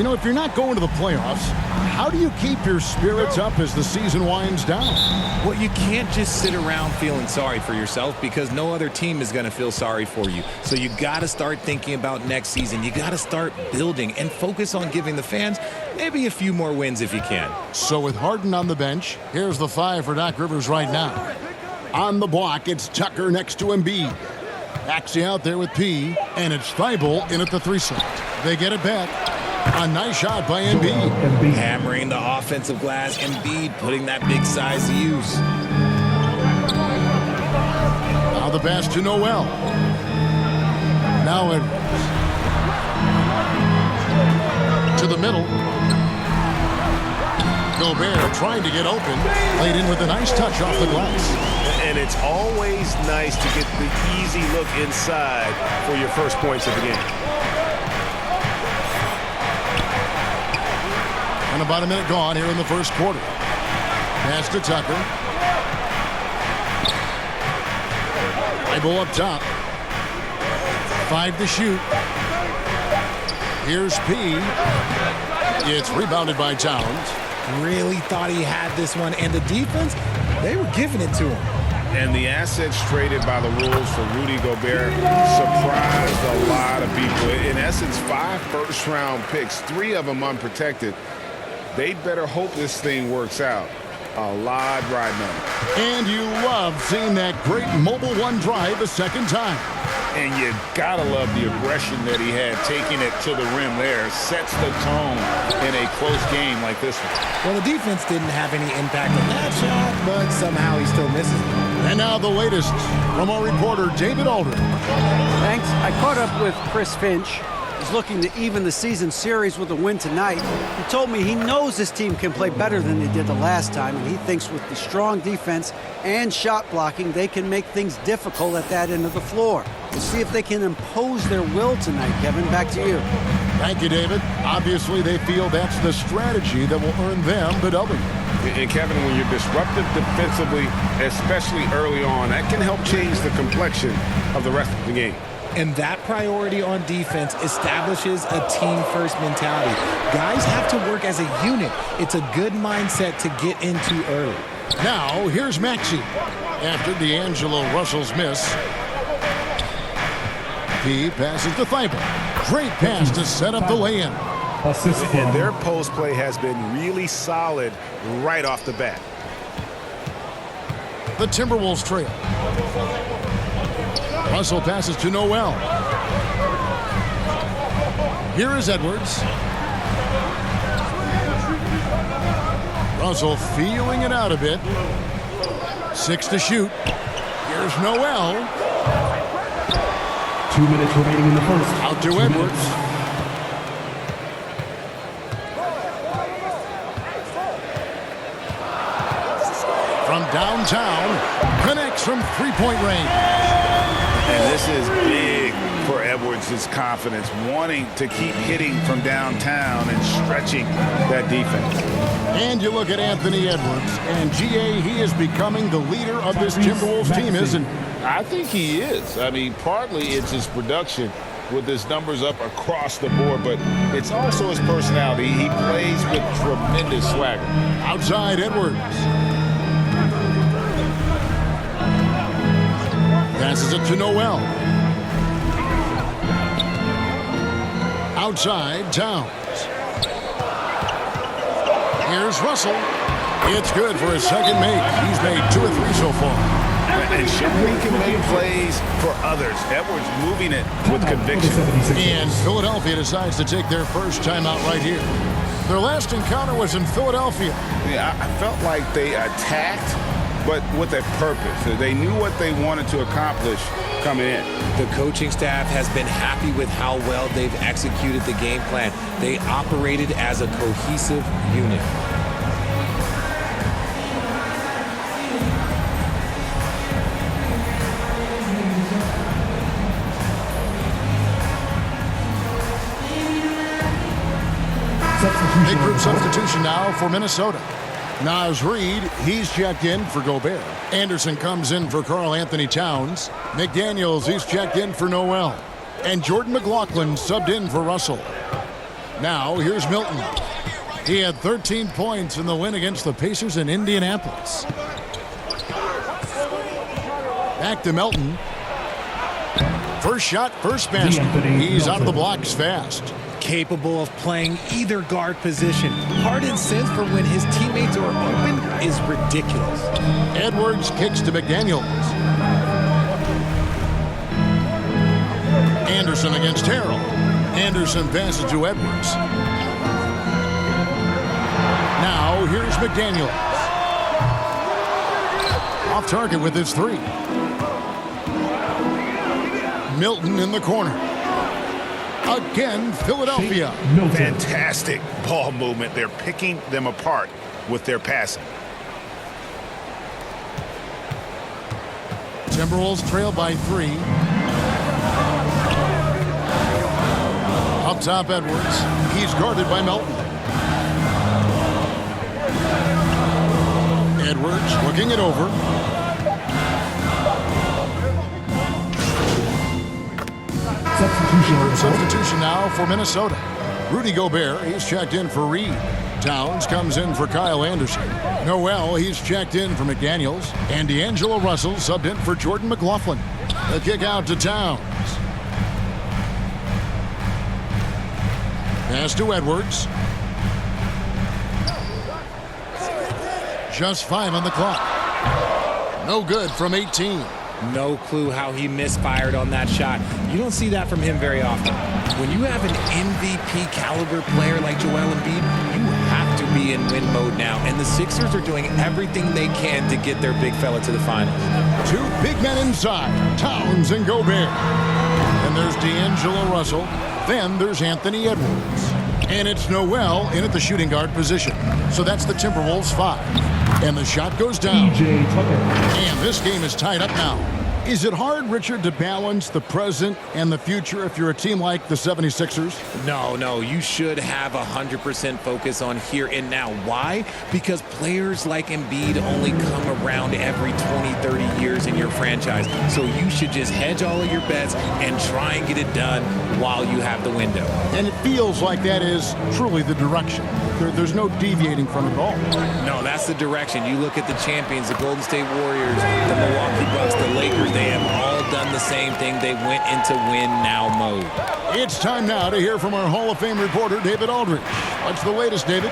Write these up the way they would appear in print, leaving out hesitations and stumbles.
You know, if you're not going to the playoffs, how do you keep your spirits up as the season winds down? Well, you can't just sit around feeling sorry for yourself because no other team is going to feel sorry for you. So you got to start thinking about next season. You got to start building and focus on giving the fans maybe a few more wins if you can. So with Harden on the bench, here's the 5 for Doc Rivers right now. On the block, it's Tucker next to Embiid. Axie out there with P, and it's Thibault in at the 3 slot. They get it back. A nice shot by Embiid. Hammering the offensive glass. Embiid putting that big size to use. Now the pass to Noel. Now Edwards. To the middle. Gobert trying to get open. Laid in with a nice touch off the glass. And it's always nice to get the easy look inside for your first points of the game. And about a minute gone here in the first quarter. Pass to Tucker. Thibault up top. 5 to shoot. Here's P. It's rebounded by Towns. Really thought he had this one, and the defense, they were giving it to him. And the assets traded by the Wolves for Rudy Gobert surprised a lot of people. In essence, 5 first-round picks, 3 of them unprotected. They'd better hope this thing works out. A lot riding on it. And you love seeing that great mobile one drive a second time. And you gotta love the aggression that he had, taking it to the rim there. Sets the tone in a close game like this one. Well, the defense didn't have any impact on that shot, but somehow he still misses it. And now the latest from our reporter, David Aldridge. Thanks. I caught up with Chris Finch. He's looking to even the season series with a win tonight. He told me he knows this team can play better than they did the last time, and he thinks with the strong defense and shot blocking, they can make things difficult at that end of the floor. We'll see if they can impose their will tonight. Kevin, back to you. Thank you, David. Obviously, they feel that's the strategy that will earn them the W. And Kevin, when you're disruptive defensively, especially early on, that can help change the complexion of the rest of the game. And that priority on defense establishes a team-first mentality. Guys have to work as a unit. It's a good mindset to get into early. Now, here's Maxey. After D'Angelo Russell's miss, he passes to Thibault. Great pass to set up the lay-in. And their post play has been really solid right off the bat. The Timberwolves trail. Russell passes to Noel. Here is Edwards. Russell feeling it out a bit. 6 to shoot. Here's Noel. 2 minutes remaining in the first. Out to Edwards. From downtown, connects from three-point range. And this is big for Edwards' confidence, wanting to keep hitting from downtown and stretching that defense. And you look at Anthony Edwards, and GA, he is becoming the leader of this Timberwolves team, isn't he? I think he is. I mean, partly it's his production with his numbers up across the board, but it's also his personality. He plays with tremendous swagger. Outside Edwards. Passes it to Noel. Outside, Towns. Here's Russell. It's good for his second make. He's made 2 or 3 so far. And Shelby can make plays for others. Edwards moving it with conviction. And Philadelphia decides to take their first timeout right here. Their last encounter was in Philadelphia. Yeah, I felt like they attacked, but with a purpose. They knew what they wanted to accomplish coming in. The coaching staff has been happy with how well they've executed the game plan. They operated as a cohesive unit. Big group substitution now for Minnesota. Naz Reid, he's checked in for Gobert. Anderson comes in for Karl Anthony Towns. McDaniels, he's checked in for Noel. And Jordan McLaughlin subbed in for Russell. Now, here's Milton. He had 13 points in the win against the Pacers in Indianapolis. Back to Milton. First shot, first basket. He's out of the blocks fast. Capable of playing either guard position. Harden's sense for when his teammates are open is ridiculous. Edwards kicks to McDaniels. Anderson against Harrell. Anderson passes to Edwards. Now here's McDaniels. Off target with his three. Milton in the corner. Again, Philadelphia. Fantastic ball movement. They're picking them apart with their passing. Timberwolves trail by 3. Up top, Edwards. He's guarded by Milton. Edwards looking it over. Substitution now for Minnesota. Rudy Gobert, he's checked in for Reed. Towns comes in for Kyle Anderson. Noel, he's checked in for McDaniels. And D'Angelo Russell subbed in for Jordan McLaughlin. The kick out to Towns. Pass to Edwards. Just 5 on the clock. No good from 18. No clue how he misfired on that shot. You don't see that from him very often. When you have an MVP caliber player like Joel Embiid, you have to be in win mode now. And the Sixers are doing everything they can to get their big fella to the finals. 2 big men inside, Towns and Gobert. And there's D'Angelo Russell. Then there's Anthony Edwards. And it's Noel in at the shooting guard position. So that's the Timberwolves 5. And the shot goes down. And this game is tied up now. Is it hard, Richard, to balance the present and the future if you're a team like the 76ers? No. You should have 100% focus on here and now. Why? Because players like Embiid only come around every 20, 30 years in your franchise. So you should just hedge all of your bets and try and get it done while you have the window. And it feels like that is truly the direction. There's no deviating from it at all. No, that's the direction. You look at the champions, the Golden State Warriors, the Milwaukee Bucks, the Lakers. They have all done the same thing. They went into win-now mode. It's time now to hear from our Hall of Fame reporter, David Aldridge. What's the latest, David?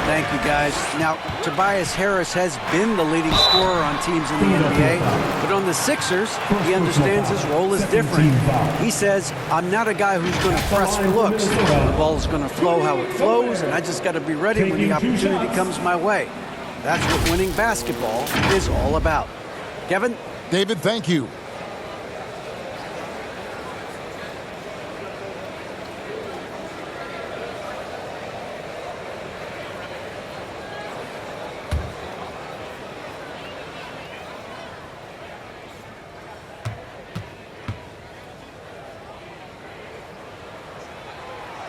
Thank you, guys. Now, Tobias Harris has been the leading scorer on teams in the NBA, but on the Sixers, he understands his role is different. He says, I'm not a guy who's going to press for looks. The ball is going to flow how it flows, and I just got to be ready when the opportunity comes my way. That's what winning basketball is all about. Kevin? David, thank you.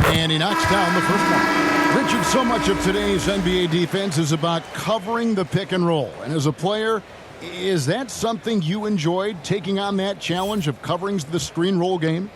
And he knocks down the first one. Richard, so much of today's NBA defense is about covering the pick and roll. And as a player, is that something you enjoyed, taking on that challenge of covering the screen roll game?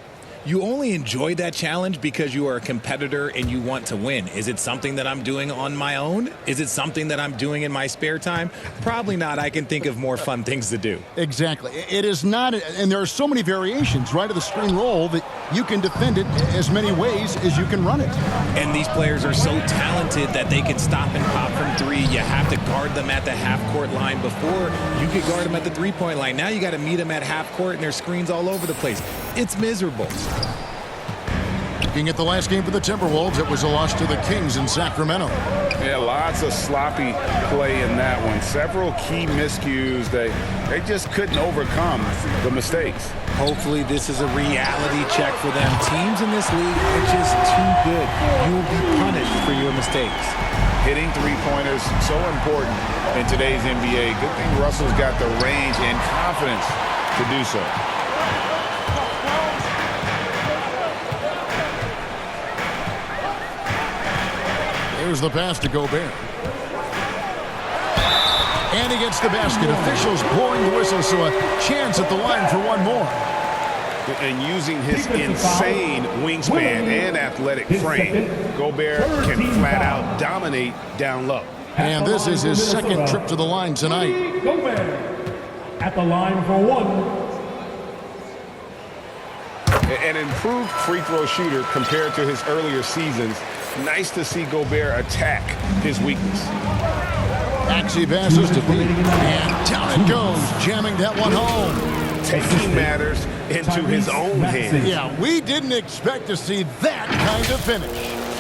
You only enjoy that challenge because you are a competitor and you want to win. Is it something that I'm doing on my own? Is it something that I'm doing in my spare time? Probably not. I can think of more fun things to do. Exactly. It is not, and there are so many variations, right, of the screen roll that you can defend it as many ways as you can run it. And these players are so talented that they can stop and pop from three. You have to guard them at the half-court line. Before, you could guard them at the three-point line. Now you got to meet them at half-court, and there's screens all over the place. It's miserable. Looking at the last game for the Timberwolves, it was a loss to the Kings in Sacramento. Yeah, lots of sloppy play in that one. Several key miscues. They just couldn't overcome the mistakes. Hopefully this is a reality check for them. Teams in this league are just too good. You will be punished for your mistakes. Hitting three-pointers, so important in today's NBA. Good thing Russell's got the range and confidence to do so. Here's the pass to Gobert. And he gets the basket. Officials blowing the whistle, so a chance at the line for one more. And using his insane wingspan and athletic frame, Gobert can flat out dominate down low. And this is his second trip to the line tonight. Gobert at the line for one. An improved free throw shooter compared to his earlier seasons. Nice to see Gobert attack his weakness. Maxey passes to Pete. And down it goes, jamming that one home. Taking matters into his own hands. Yeah, we didn't expect to see that kind of finish.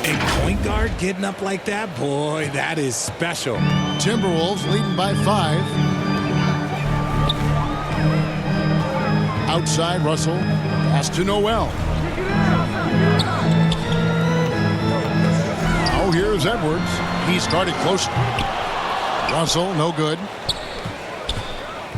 A point guard getting up like that, boy, that is special. Timberwolves leading by 5. Outside, Russell. Pass to Noel. Now here's Edwards. He's guarded close. Russell, no good.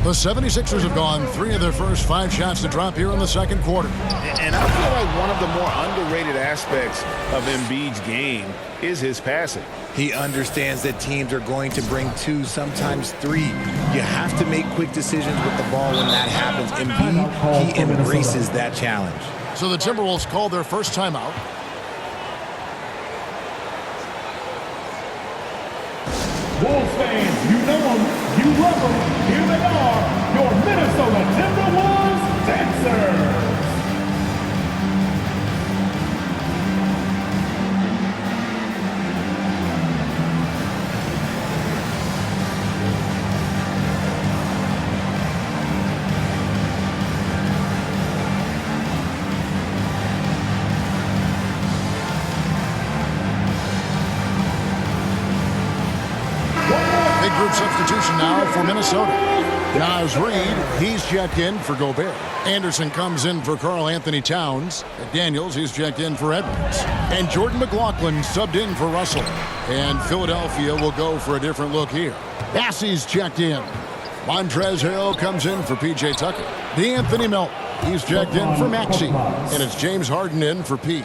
The 76ers have gone 3 of their first 5 shots to drop here in the second quarter. And I feel like one of the more underrated aspects of Embiid's game is his passing. He understands that teams are going to bring 2, sometimes 3. You have to make quick decisions with the ball when that happens. Embiid, he embraces that challenge. So the Timberwolves called their first timeout. Wolves fans, you know them, you love them. Here they are, your Minnesota Timberwolves dancers. Big group substitution now for Minnesota. Naz Reid, he's checked in for Gobert. Anderson comes in for Karl Anthony Towns. Daniels, he's checked in for Edwards. And Jordan McLaughlin subbed in for Russell. And Philadelphia will go for a different look here. Bassey's checked in. Montrezl Harrell comes in for P.J. Tucker. DeAnthony Melton, he's checked in for Maxey. And it's James Harden in for P.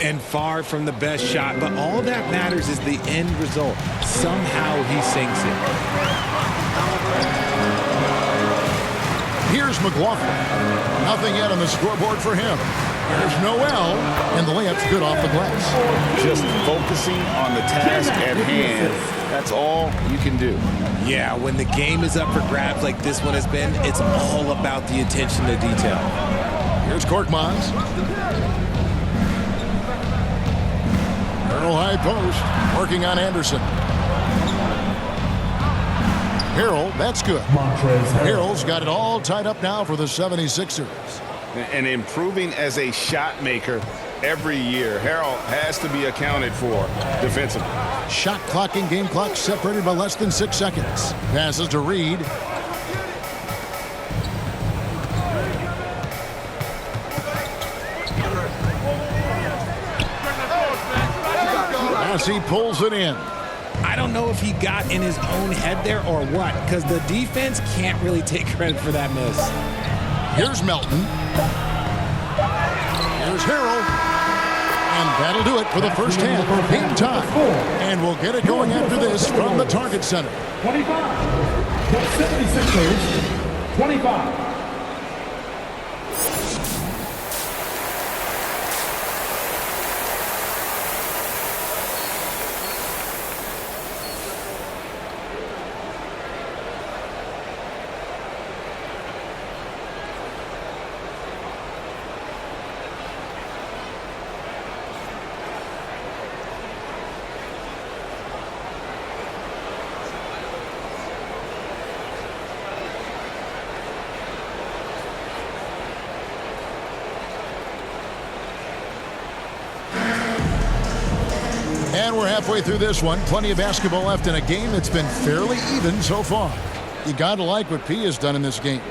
And far from the best shot, but all that matters is the end result. Somehow he sinks it. Here's McLaughlin. Nothing yet on the scoreboard for him. There's Noel, and the layup's good off the glass. Just focusing on the task at hand. That's all you can do. Yeah, when the game is up for grabs like this one has been, it's all about the attention to detail. Here's Korkmaz. Earl high post, working on Anderson. Harrell, that's good. Harrell's got it all tied up now for the 76ers. And improving as a shot maker every year. Harrell has to be accounted for defensively. Shot clock and game clock separated by less than 6 seconds. Passes to Reid. As he pulls it in. I don't know if he got in his own head there or what, because the defense can't really take credit for that miss. Here's Melton. Here's Harrell. And that'll do it for the first half. Game time. And we'll get it going after this from the Target Center. 25. The 76ers, 25. And we're halfway through this one. Plenty of basketball left in a game that's been fairly even so far. You got to like what P has done in this game.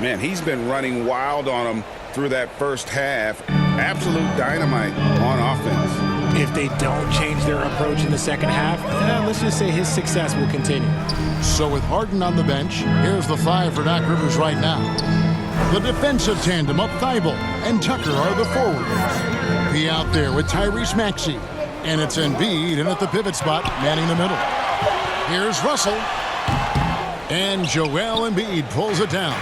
Man, he's been running wild on them through that first half. Absolute dynamite on offense. If they don't change their approach in the second half, let's just say his success will continue. So with Harden on the bench, here's the 5 for Doc Rivers right now. The defensive tandem of Thibault and Tucker are the forwards. P out there with Tyrese Maxey. And it's Embiid in at the pivot spot, manning the middle. Here's Russell. And Joel Embiid pulls it down.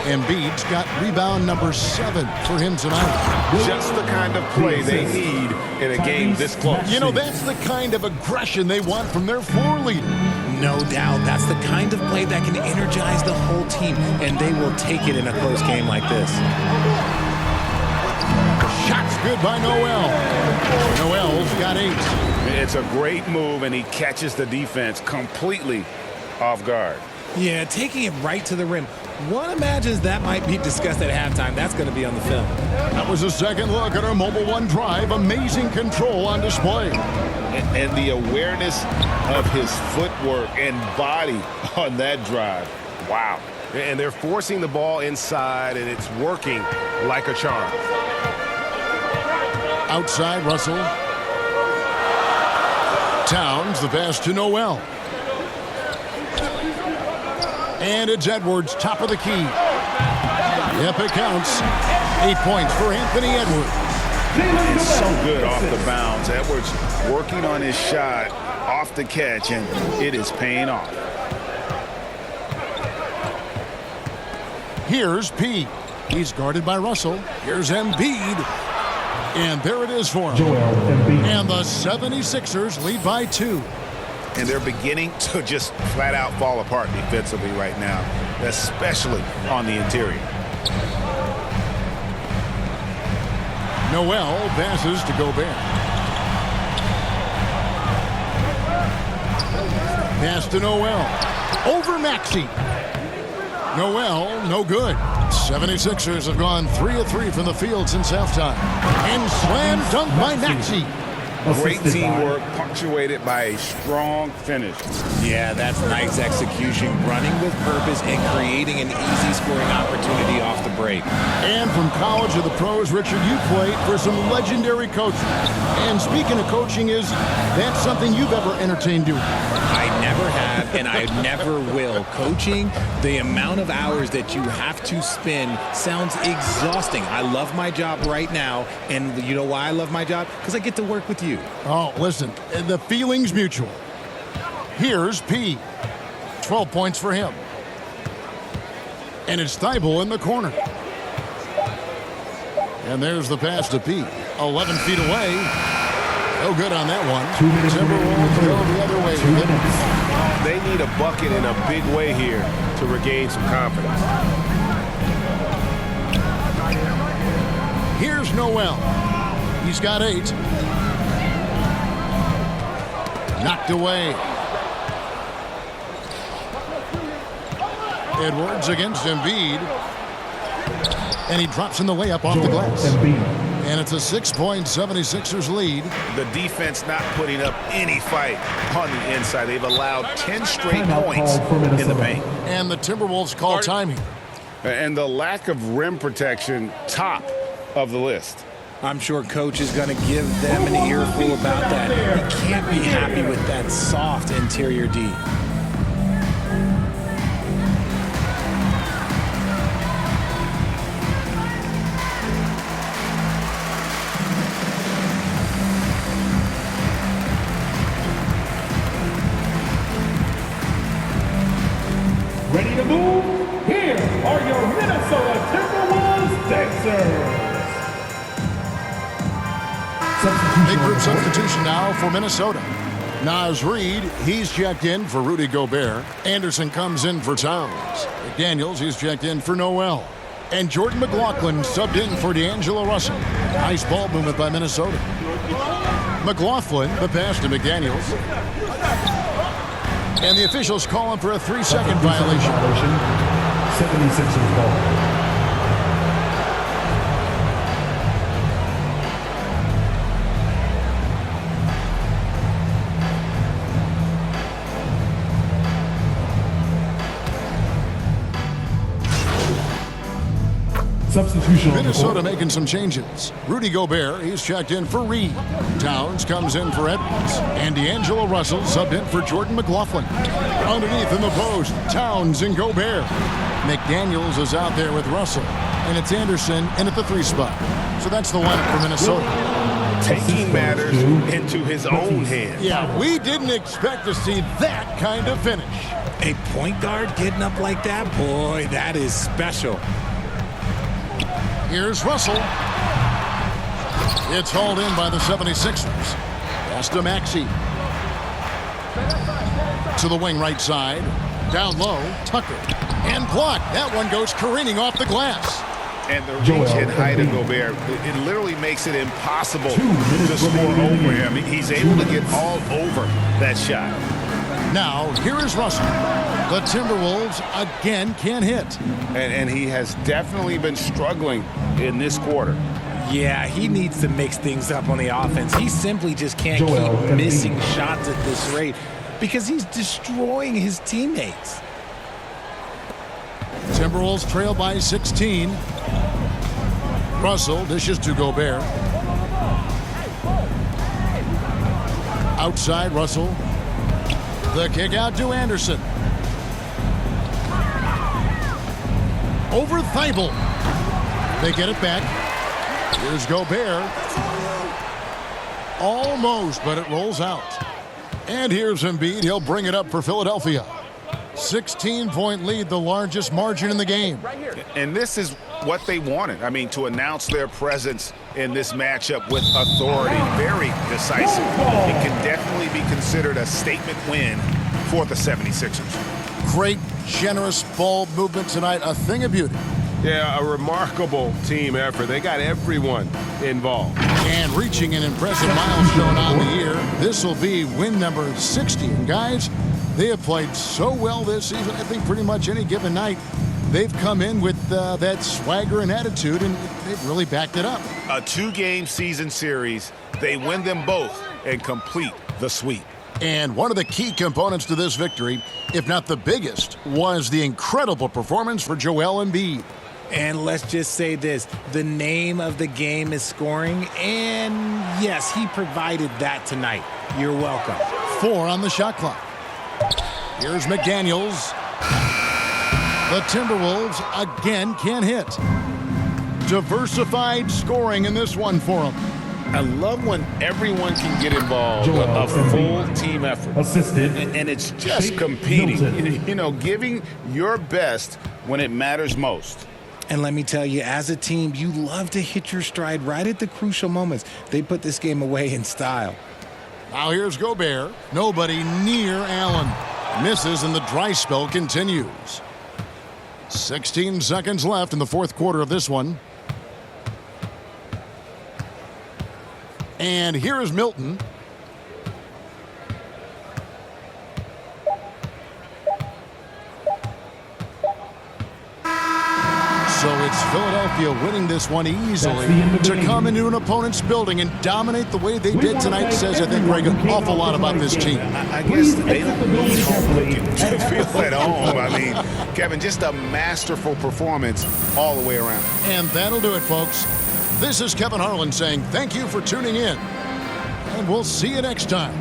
Embiid's got rebound number 7 for him tonight. Just the kind of play they need in a game this close. You know, that's the kind of aggression they want from their floor leader. No doubt. That's the kind of play that can energize the whole team, and they will take it in a close game like this. Shot's good by Noel. Noel's got 8. It's a great move, and he catches the defense completely off guard. Yeah, taking it right to the rim. One imagines that might be discussed at halftime. That's going to be on the film. That was a second look at our Mobile One drive. Amazing control on display. And the awareness of his footwork and body on that drive. Wow. And they're forcing the ball inside, and it's working like a charm. Outside, Russell. Towns, the pass to Noel. And it's Edwards, top of the key. Yep, it counts. 8 points for Anthony Edwards. It's so good off the bounds. Edwards working on his shot off the catch, and it is paying off. Here's P. He's guarded by Russell. Here's Embiid. And there it is for him. Joel Embiid. And the 76ers lead by 2. And they're beginning to just flat out fall apart defensively right now, especially on the interior. Noel passes to Gobert. Pass to Noel. Over Maxey. Noel, no good. 76ers have gone 3 of 3 from the field since halftime. And slam dunk by Maxey. Great teamwork, punctuated by a strong finish. Yeah, that's nice execution, running with purpose and creating an easy scoring opportunity off the break. And from college to the pros, Richard, you played for some legendary coaches. And speaking of coaching, that's something you've ever entertained doing? I never have, and I never will. Coaching, the amount of hours that you have to spend sounds exhausting. I love my job right now, and you know why I love my job? Because I get to work with you. Oh, listen, the feeling's mutual. Here's P. 12 points for him. And it's Thibault in the corner. And there's the pass to P. 11 feet away. No good on that one. Timberwolves go the other way with it. They need a bucket in a big way here to regain some confidence. Here's Noel. He's got 8. Knocked away. Edwards against Embiid. And he drops in the layup off the glass. And it's a 6-point 76ers lead. The defense not putting up any fight on the inside. They've allowed 10 straight points in the paint. And the Timberwolves call timing. And the lack of rim protection, top of the list. I'm sure Coach is going to give them an earful about that. He can't be happy with that soft interior D. Ready to move? Here are your Minnesota Timberwolves dancers. Big group substitution now for Minnesota. Naz Reid, he's checked in for Rudy Gobert. Anderson comes in for Towns. McDaniels, he's checked in for Noel. And Jordan McLaughlin subbed in for D'Angelo Russell. Nice ball movement by Minnesota. McLaughlin, the pass to McDaniels. And the officials calling for a 3-second violation. 76ers ball. Substitution. Minnesota making some changes. Rudy Gobert, he's checked in for Reed. Towns comes in for Edwards. And D'Angelo Russell subbed in for Jordan McLaughlin. Underneath in the post, Towns and Gobert. McDaniels is out there with Russell. And it's Anderson in at the 3 spot. So that's the lineup for Minnesota. taking matters into his own hands. Yeah, we didn't expect to see that kind of finish. A point guard getting up like that, boy, that is special. Here's Russell. It's hauled in by the 76ers. Pass to Maxey. To the wing right side. Down low, Tucker. And blocked. That one goes careening off the glass. And the reach and height of Gobert, it literally makes it impossible to score over him. He's able to get all over that shot. Now, here is Russell. The Timberwolves again can't hit. And he has definitely been struggling in this quarter. Yeah, he needs to mix things up on the offense. He simply just can't keep missing shots at this rate because he's destroying his teammates. Timberwolves trail by 16. Russell dishes to Gobert. Outside, Russell. The kick out to Anderson. Over Thibault. They get it back. Here's Gobert. Almost, but it rolls out. And here's Embiid. He'll bring it up for Philadelphia. 16-point lead, the largest margin in the game. And this is what they wanted. I mean, to announce their presence in this matchup with authority. Very decisive. It can definitely be considered a statement win for the 76ers. Great, generous ball movement tonight. A thing of beauty. Yeah, a remarkable team effort. They got everyone involved. And reaching an impressive milestone on the year. This will be win number 60. And guys, they have played so well this season. I think pretty much any given night, they've come in with that swagger and attitude, and they've really backed it up. A two-game season series. They win them both and complete the sweep. And one of the key components to this victory, if not the biggest, was the incredible performance for Joel Embiid. And let's just say this, the name of the game is scoring, and yes, he provided that tonight. You're welcome. 4 on the shot clock. Here's McDaniels. The Timberwolves again can't hit. Diversified scoring in this one for them. I love when everyone can get involved, a full team effort. Assisted. And it's just Shake competing, Milton. you know, giving your best when it matters most. And let me tell you, as a team, you love to hit your stride right at the crucial moments. They put this game away in style. Now here's Gobert. Nobody near Allen. Misses and the dry spell continues. 16 seconds left in the fourth quarter of this one. And here is Milton. So it's Philadelphia winning this one easily to come into an opponent's building and dominate the way they did tonight. Says, I think, Greg, an awful lot about this team. I guess they don't need home cooking to feel at home. I mean, Kevin, just a masterful performance all the way around. And that'll do it, folks. This is Kevin Harlan saying thank you for tuning in. And we'll see you next time.